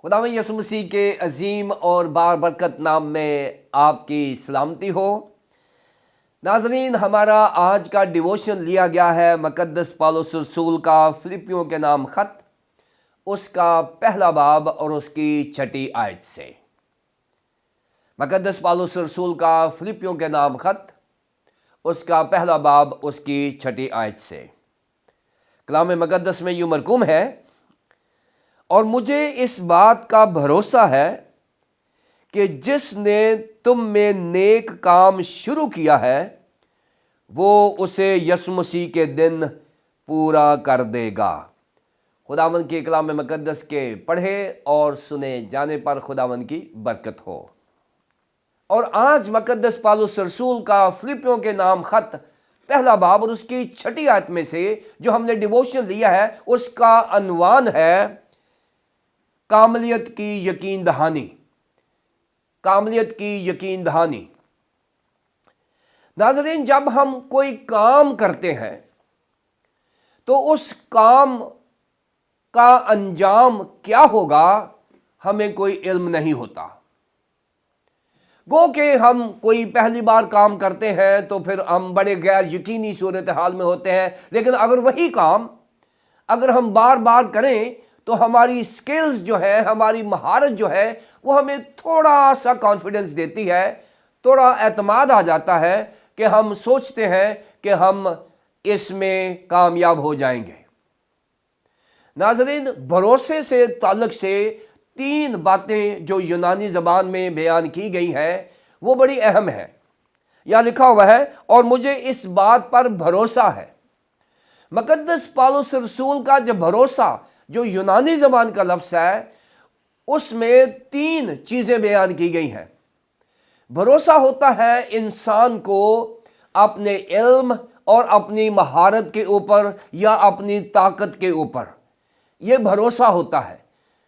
خداوند یسوع مسیح کے عظیم اور بابرکت نام میں آپ کی سلامتی ہو۔ ناظرین، ہمارا آج کا ڈیووشن لیا گیا ہے مقدس پالوس رسول کا فلپیوں کے نام خط، اس کا پہلا باب اور اس کی 6 آیت سے۔ مقدس پالوس رسول کا فلپیوں کے نام خط، اس کا پہلا باب اس کی 6 آیت سے۔ کلام مقدس میں یوں مرقوم ہے، اور مجھے اس بات کا بھروسہ ہے کہ جس نے تم میں نیک کام شروع کیا ہے وہ اسے یسوع مسیح کے دن پورا کر دے گا۔ خداوند کے کلام مقدس کے پڑھے اور سنے جانے پر خداوند کی برکت ہو۔ اور آج مقدس پالوس رسول کا فلپیوں کے نام خط پہلا باب اور اس کی 6 آیت میں سے جو ہم نے ڈیووشن لیا ہے، اس کا عنوان ہے کاملیت کی یقین دہانی۔ کاملیت کی یقین دہانی۔ ناظرین، جب ہم کوئی کام کرتے ہیں تو اس کام کا انجام کیا ہوگا ہمیں کوئی علم نہیں ہوتا۔ گو کہ ہم کوئی پہلی بار کام کرتے ہیں تو پھر ہم بڑے غیر یقینی صورتحال میں ہوتے ہیں، لیکن اگر وہی کام اگر ہم بار بار کریں تو ہماری سکلز جو ہے، ہماری مہارت جو ہے، وہ ہمیں تھوڑا سا کانفیڈنس دیتی ہے، تھوڑا اعتماد آ جاتا ہے کہ ہم سوچتے ہیں کہ ہم اس میں کامیاب ہو جائیں گے۔ ناظرین، بھروسے سے تعلق سے 3 باتیں جو یونانی زبان میں بیان کی گئی ہیں وہ بڑی اہم ہیں۔ یہاں لکھا ہوا ہے، اور مجھے اس بات پر بھروسہ ہے۔ مقدس پالوس رسول کا جو بھروسہ جو یونانی زبان کا لفظ ہے، اس میں 3 چیزیں بیان کی گئی ہیں۔ بھروسہ ہوتا ہے انسان کو اپنے علم اور اپنی مہارت کے اوپر یا اپنی طاقت کے اوپر، یہ بھروسہ ہوتا ہے،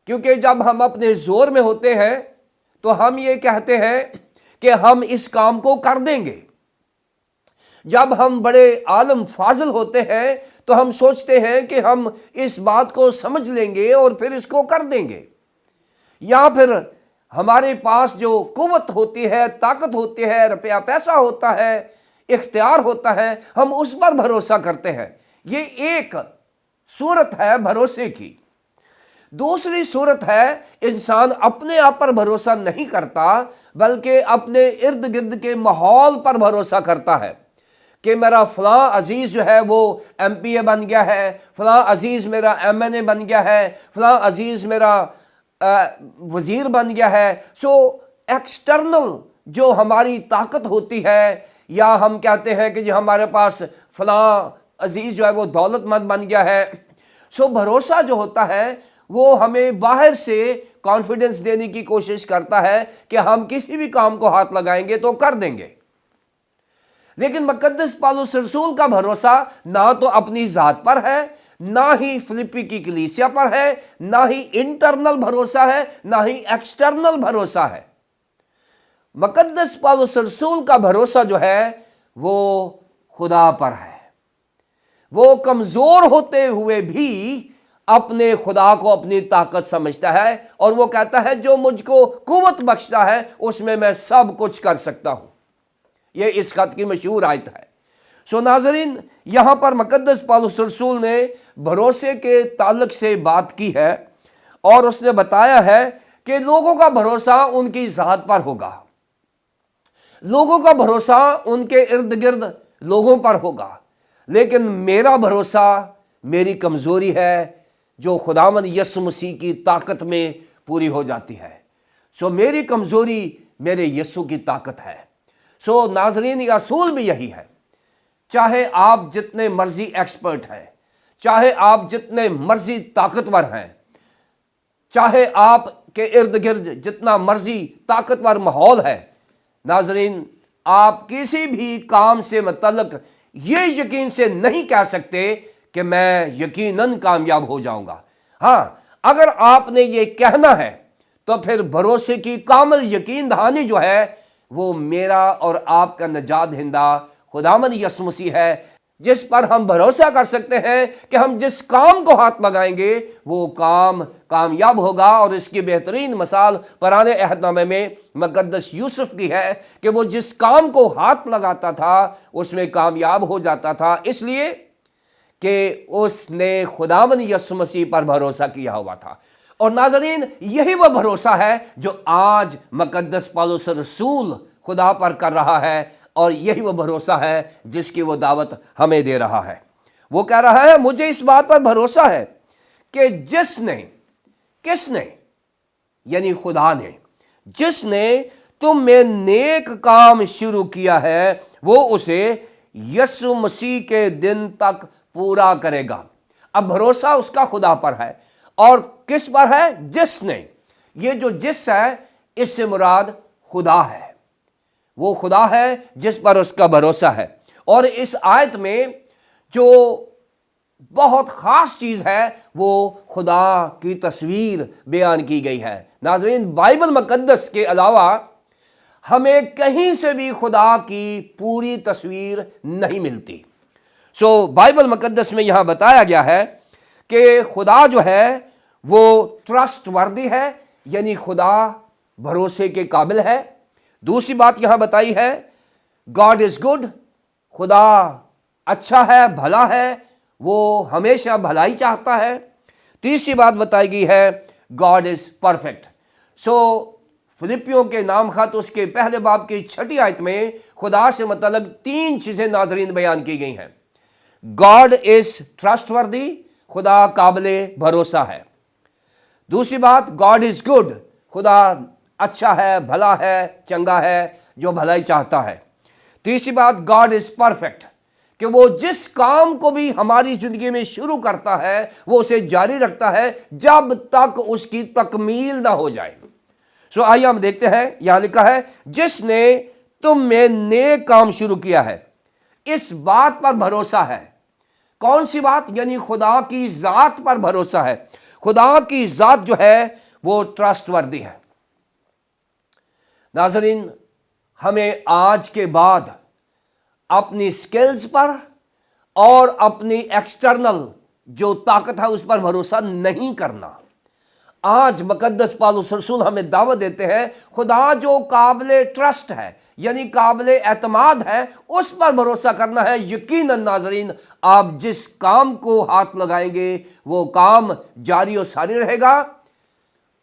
کیونکہ جب ہم اپنے زور میں ہوتے ہیں تو ہم یہ کہتے ہیں کہ ہم اس کام کو کر دیں گے۔ جب ہم بڑے عالم فاضل ہوتے ہیں تو ہم سوچتے ہیں کہ ہم اس بات کو سمجھ لیں گے اور پھر اس کو کر دیں گے، یا پھر ہمارے پاس جو قوت ہوتی ہے، طاقت ہوتی ہے، روپیہ پیسہ ہوتا ہے، اختیار ہوتا ہے، ہم اس پر بھروسہ کرتے ہیں۔ یہ ایک صورت ہے بھروسے کی۔ دوسری صورت ہے انسان اپنے آپ پر بھروسہ نہیں کرتا بلکہ اپنے ارد گرد کے ماحول پر بھروسہ کرتا ہے کہ میرا فلاں عزیز جو ہے وہ ایم پی اے بن گیا ہے، فلاں عزیز میرا ایم این اے بن گیا ہے، فلاں عزیز میرا وزیر بن گیا ہے۔ سو ایکسٹرنل جو ہماری طاقت ہوتی ہے، یا ہم کہتے ہیں کہ جی ہمارے پاس فلاں عزیز جو ہے وہ دولت مند بن گیا ہے۔ سو بھروسہ جو ہوتا ہے وہ ہمیں باہر سے کانفیڈنس دینے کی کوشش کرتا ہے کہ ہم کسی بھی کام کو ہاتھ لگائیں گے تو کر دیں گے۔ لیکن مقدس پالوس رسول کا بھروسہ نہ تو اپنی ذات پر ہے، نہ ہی فلپی کی کلیسیا پر ہے، نہ ہی انٹرنل بھروسہ ہے، نہ ہی ایکسٹرنل بھروسہ ہے۔ مقدس پالوس رسول کا بھروسہ جو ہے وہ خدا پر ہے۔ وہ کمزور ہوتے ہوئے بھی اپنے خدا کو اپنی طاقت سمجھتا ہے، اور وہ کہتا ہے جو مجھ کو قوت بخشتا ہے اس میں سب کچھ کر سکتا ہوں۔ یہ اس خط کی مشہور آیت ہے۔ سو ناظرین، یہاں پر مقدس پالوس رسول نے بھروسے کے تعلق سے بات کی ہے، اور اس نے بتایا ہے کہ لوگوں کا بھروسہ ان کی ذات پر ہوگا، لوگوں کا بھروسہ ان کے ارد گرد لوگوں پر ہوگا، لیکن میرا بھروسہ میری کمزوری ہے جو خداوند یسوع مسیح کی طاقت میں پوری ہو جاتی ہے۔ سو میری کمزوری میرے یسوع کی طاقت ہے۔ سو ناظرین، یہ اصول بھی یہی ہے، چاہے آپ جتنے مرضی ایکسپرٹ ہیں، چاہے آپ جتنے مرضی طاقتور ہیں، چاہے آپ کے ارد گرد جتنا مرضی طاقتور ماحول ہے، ناظرین، آپ کسی بھی کام سے متعلق یہ یقین سے نہیں کہہ سکتے کہ میں یقیناً کامیاب ہو جاؤں گا۔ ہاں، اگر آپ نے یہ کہنا ہے تو پھر بھروسے کی کامل یقین دہانی جو ہے وہ میرا اور آپ کا نجات دہندہ خداوند یسوع مسیح ہے۔ جس پر ہم بھروسہ کر سکتے ہیں کہ ہم جس کام کو ہاتھ لگائیں گے وہ کام کامیاب ہوگا. اور اس کی بہترین مثال پرانے عہد نامے میں مقدس یوسف کی ہے کہ وہ جس کام کو ہاتھ لگاتا تھا اس میں کامیاب ہو جاتا تھا، اس لیے کہ اس نے خداوند یسوع مسیح پر بھروسہ کیا ہوا تھا. اور ناظرین، یہی وہ بھروسہ ہے جو آج مقدس پولس رسول خدا پر کر رہا ہے، اور یہی وہ بھروسہ ہے جس کی وہ دعوت ہمیں دے رہا ہے. وہ کہہ رہا ہے مجھے اس بات پر بھروسہ ہے کہ کس نے یعنی خدا نے، جس نے تم میں نیک کام شروع کیا ہے وہ اسے یسوع مسیح کے دن تک پورا کرے گا. اب بھروسہ اس کا خدا پر ہے، اور کس پر ہے؟ جس نے. یہ جو جس ہے اس سے مراد خدا ہے. وہ خدا ہے جس پر اس کا بھروسہ ہے. اور اس آیت میں جو بہت خاص چیز ہے وہ خدا کی تصویر بیان کی گئی ہے. ناظرین، بائبل مقدس کے علاوہ ہمیں کہیں سے بھی خدا کی پوری تصویر نہیں ملتی. بائبل مقدس میں یہاں بتایا گیا ہے کہ خدا جو ہے وہ ٹرسٹ وردی ہے، یعنی خدا بھروسے کے قابل ہے. دوسری بات یہاں بتائی ہے گاڈ از گڈ، خدا اچھا ہے، بھلا ہے، وہ ہمیشہ بھلائی چاہتا ہے. تیسری بات بتائی گئی ہے گاڈ از پرفیکٹ. فلپیوں کے نام خط اس کے پہلے باب کی 6 آیت میں خدا سے متعلق 3 چیزیں ناظرین بیان کی گئی ہیں. گاڈ از ٹرسٹ وردی، خدا قابل بھروسہ ہے. دوسری بات گاڈ از گڈ، خدا اچھا ہے، بھلا ہے، چنگا ہے، جو بھلائی چاہتا ہے. تیسری بات گاڈ از پرفیکٹ، کہ وہ جس کام کو بھی ہماری زندگی میں شروع کرتا ہے وہ اسے جاری رکھتا ہے جب تک اس کی تکمیل نہ ہو جائے. آئیے ہم دیکھتے ہیں، یہاں لکھا ہے جس نے تم میں نیک کام شروع کیا ہے. اس بات پر بھروسہ ہے. کون سی بات؟ یعنی خدا کی ذات پر بھروسہ ہے. خدا کی ذات جو ہے وہ ٹرسٹ وردی ہے. ناظرین، ہمیں آج کے بعد اپنی سکلز پر اور اپنی ایکسٹرنل جو طاقت ہے اس پر بھروسہ نہیں کرنا. آج مقدس پولس رسول ہمیں دعوت دیتے ہیں خدا جو قابل ٹرسٹ ہے، یعنی قابل اعتماد ہے، اس پر بھروسہ کرنا ہے. یقیناً ناظرین، آپ جس کام کو ہاتھ لگائیں گے وہ کام جاری و ساری رہے گا،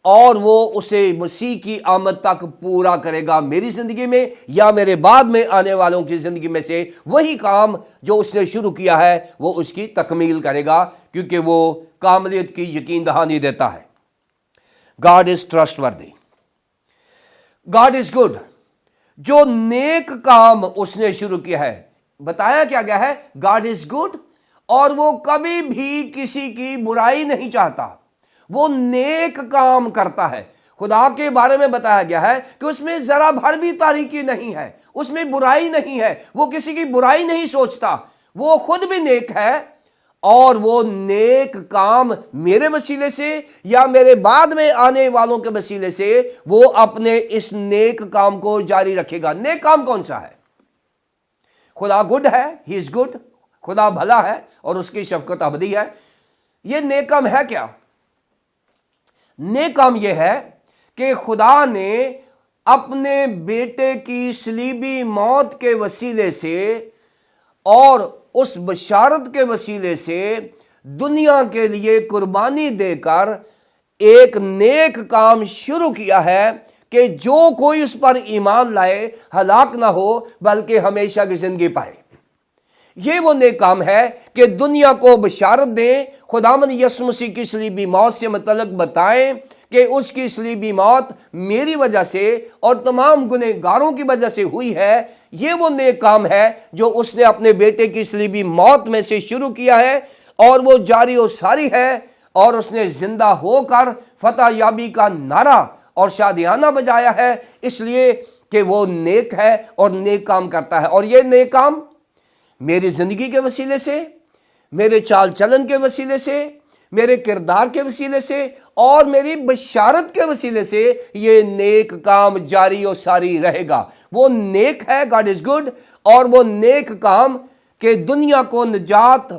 اور وہ اسے مسیح کی آمد تک پورا کرے گا. میری زندگی میں یا میرے بعد میں آنے والوں کی زندگی میں سے وہی کام جو اس نے شروع کیا ہے وہ اس کی تکمیل کرے گا، کیونکہ وہ کاملیت کی یقین دہانی دیتا ہے. گاڈ از ٹرسٹ وردی، گاڈ از گڈ. جو نیک کام اس نے شروع کیا ہے، بتایا کیا گیا ہے گاڈ از گڈ، اور وہ کبھی بھی کسی کی برائی نہیں چاہتا. وہ نیک کام کرتا ہے. خدا کے بارے میں بتایا گیا ہے کہ اس میں ذرا بھر بھی تاریکی نہیں ہے، اس میں برائی نہیں ہے، وہ کسی کی برائی نہیں سوچتا، وہ خود بھی نیک ہے، اور وہ نیک کام میرے وسیلے سے یا میرے بعد میں آنے والوں کے وسیلے سے وہ اپنے اس نیک کام کو جاری رکھے گا. نیک کام کون سا ہے؟ خدا گڈ ہے، ہی از گڈ، خدا بھلا ہے اور اس کی شفقت ابدی ہے. یہ نیک کام ہے کیا؟ نیک کام یہ ہے کہ خدا نے اپنے بیٹے کی صلیبی موت کے وسیلے سے اور اس بشارت کے وسیلے سے دنیا کے لیے قربانی دے کر ایک نیک کام شروع کیا ہے کہ جو کوئی اس پر ایمان لائے ہلاک نہ ہو بلکہ ہمیشہ کی زندگی پائے. یہ وہ نیک کام ہے کہ دنیا کو بشارت دیں، خداوند یسوع مسیح کی صلیبی موت سے متعلق بتائیں کہ اس کی صلیبی موت میری وجہ سے اور تمام گنہگاروں کی وجہ سے ہوئی ہے. یہ وہ نیک کام ہے جو اس نے اپنے بیٹے کی صلیبی موت میں سے شروع کیا ہے، اور وہ جاری و ساری ہے، اور اس نے زندہ ہو کر فتح یابی کا نعرہ اور شادیانہ بجایا ہے، اس لیے کہ وہ نیک ہے اور نیک کام کرتا ہے. اور یہ نیک کام میری زندگی کے وسیلے سے، میرے چال چلن کے وسیلے سے، میرے کردار کے وسیلے سے اور میری بشارت کے وسیلے سے یہ نیک کام جاری و ساری رہے گا. وہ نیک ہے، گاڈ از گڈ، اور وہ نیک کام کہ دنیا کو نجات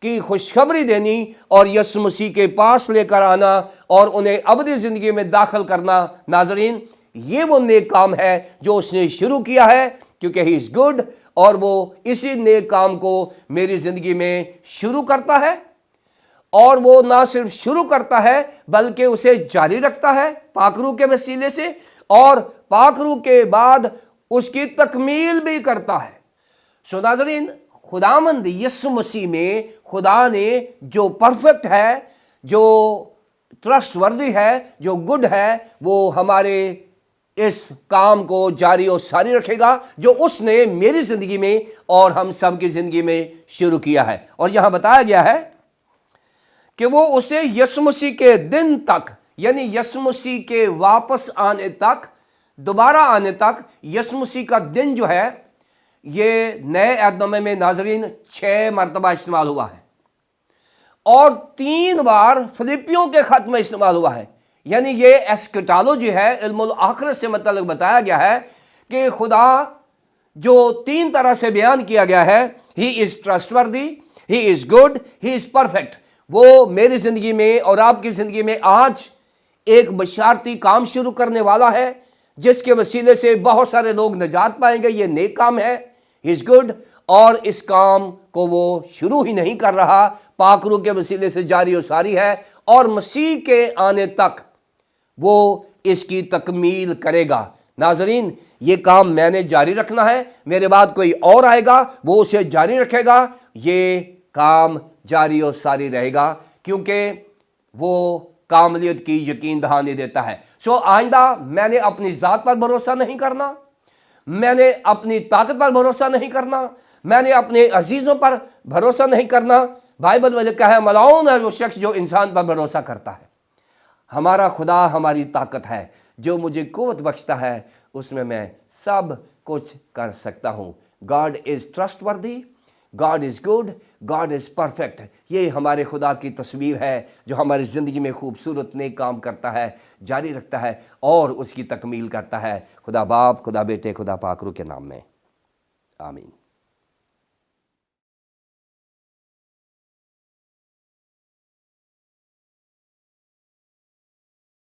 کی خوشخبری دینی اور یسوع مسیح کے پاس لے کر آنا اور انہیں ابدی زندگی میں داخل کرنا، ناظرین یہ وہ نیک کام ہے جو اس نے شروع کیا ہے، کیونکہ ہی از گڈ، اور وہ اسی نیک کام کو میری زندگی میں شروع کرتا ہے، اور وہ نہ صرف شروع کرتا ہے بلکہ اسے جاری رکھتا ہے پاک روح کے وسیلے سے، اور پاک روح کے بعد اس کی تکمیل بھی کرتا ہے۔ سو ناظرین، خداوند یسوع مسیح میں خدا نے جو پرفیکٹ ہے، جو ٹرسٹ وردی ہے، جو گڈ ہے، وہ ہمارے اس کام کو جاری و ساری رکھے گا جو اس نے میری زندگی میں اور ہم سب کی زندگی میں شروع کیا ہے۔ اور یہاں بتایا گیا ہے کہ وہ اسے یسوع مسیح کے دن تک، یعنی یسوع مسیح کے واپس آنے تک، دوبارہ آنے تک، یسوع مسیح کا دن جو ہے یہ نئے عہد نامے میں ناظرین 6 مرتبہ استعمال ہوا ہے، اور 3 بار فلپیوں کے خط میں استعمال ہوا ہے۔ یعنی یہ ایسکٹالوجی ہے، علم الآخرت سے متعلق بتایا گیا ہے کہ خدا جو 3 طرح سے بیان کیا گیا ہے، ہی از ٹرسٹ وردی، ہی is good, he is perfect, وہ میری زندگی میں اور آپ کی زندگی میں آج ایک بشارتی کام شروع کرنے والا ہے جس کے وسیلے سے بہت سارے لوگ نجات پائیں گے۔ یہ نیک کام ہے، ہی از گڈ، اور اس کام کو وہ شروع ہی نہیں کر رہا، پاک روح کے وسیلے سے جاری و ساری ہے، اور مسیح کے آنے تک وہ اس کی تکمیل کرے گا۔ ناظرین یہ کام میں نے جاری رکھنا ہے، میرے بعد کوئی اور آئے گا وہ اسے جاری رکھے گا، یہ کام جاری و ساری رہے گا کیونکہ وہ کاملیت کی یقین دہانی دیتا ہے۔ سو آئندہ میں نے اپنی ذات پر بھروسہ نہیں کرنا، میں نے اپنی طاقت پر بھروسہ نہیں کرنا، میں نے اپنے عزیزوں پر بھروسہ نہیں کرنا۔ بائبل میں لکھا ہے ملعون ہے وہ شخص جو انسان پر بھروسہ کرتا ہے۔ ہمارا خدا ہماری طاقت ہے، جو مجھے قوت بخشتا ہے اس میں سب کچھ کر سکتا ہوں۔ گاڈ از ٹرسٹ وردی، God is good, God is perfect. یہ ہمارے خدا کی تصویر ہے جو ہماری زندگی میں خوبصورت نیک کام کرتا ہے، جاری رکھتا ہے اور اس کی تکمیل کرتا ہے۔ خدا باپ، خدا بیٹے، خدا پاک روح کے نام میں آمین۔